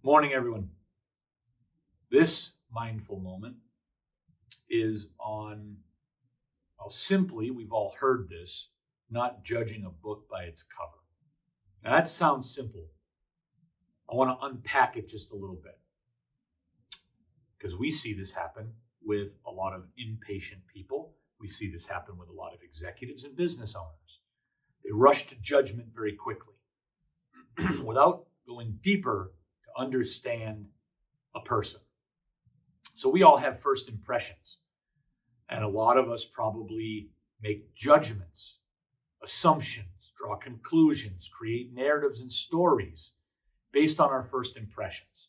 Morning, everyone. This mindful moment is on, well, simply, we've all heard this, not judging a book by its cover. Now, that sounds simple. I want to unpack it just a little bit because we see this happen with a lot of impatient people. We see this happen with a lot of executives and business owners. They rush to judgment very quickly without going deeper to understand a person. So we all have first impressions, and a lot of us probably make judgments, assumptions, draw conclusions, create narratives and stories based on our first impressions.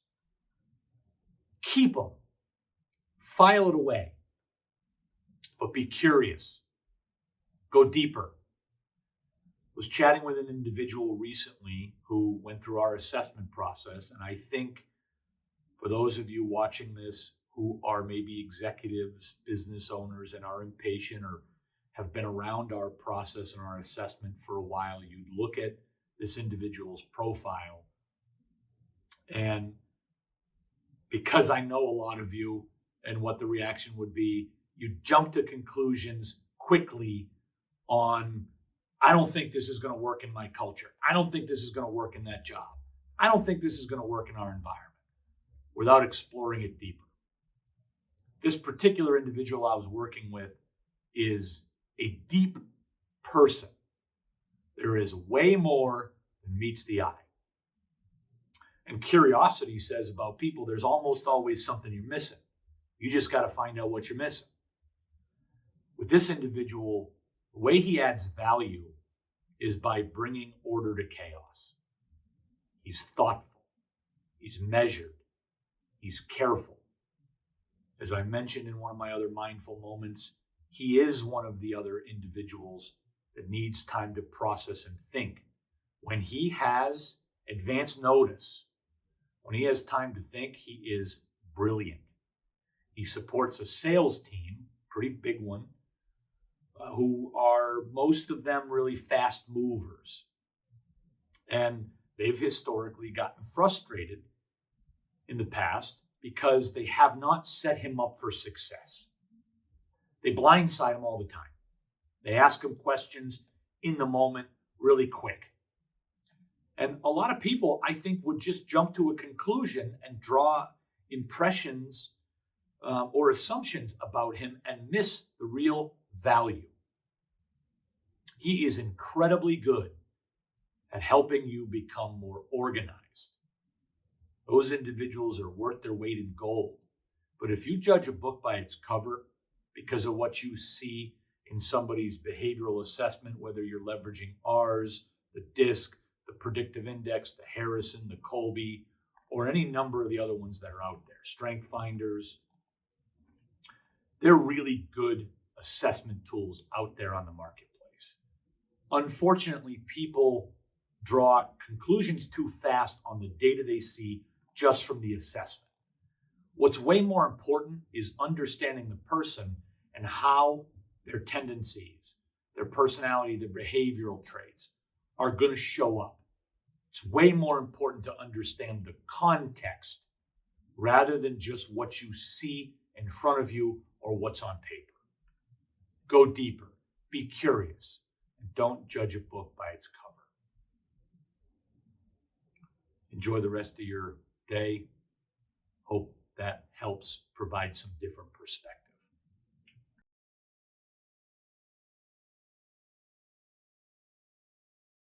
Keep them, file it away, but be curious, go deeper. I was chatting with an individual recently who went through our assessment process, and I think for those of you watching this who are maybe executives, business owners, and are impatient or have been around our process and our assessment for a while, you'd look at this individual's profile. And because I know a lot of you and what the reaction would be, you jump to conclusions quickly on, I don't think this is going to work in my culture. I don't think this is going to work in that job. I don't think this is going to work in our environment, without exploring it deeper. This particular individual I was working with is a deep person. There is way more than meets the eye. And curiosity says about people, there's almost always something you're missing. You just got to find out what you're missing. With this individual, the way he adds value is by bringing order to chaos. He's thoughtful. He's measured. He's careful. As I mentioned in one of my other mindful moments, he is one of the other individuals that needs time to process and think. When he has advance notice, when he has time to think, he is brilliant. He supports a sales team, pretty big one, who are most of them really fast movers. And they've historically gotten frustrated in the past because they have not set him up for success. They blindside him all the time. They ask him questions in the moment really quick. And a lot of people, I think, would just jump to a conclusion and draw impressions or assumptions about him and miss the real value. He is incredibly good at helping you become more organized. Those individuals are worth their weight in gold. But if you judge a book by its cover because of what you see in somebody's behavioral assessment, whether you're leveraging ours, the DISC, the predictive index, the Harrison, the Colby, or any number of the other ones that are out there, strength finders, they're really good assessment tools out there on the marketplace. Unfortunately, people draw conclusions too fast on the data they see just from the assessment. What's way more important is understanding the person and how their tendencies, their personality, their behavioral traits are going to show up. It's way more important to understand the context rather than just what you see in front of you or what's on paper. Go deeper, be curious, and don't judge a book by its cover. Enjoy the rest of your day. Hope that helps provide some different perspective.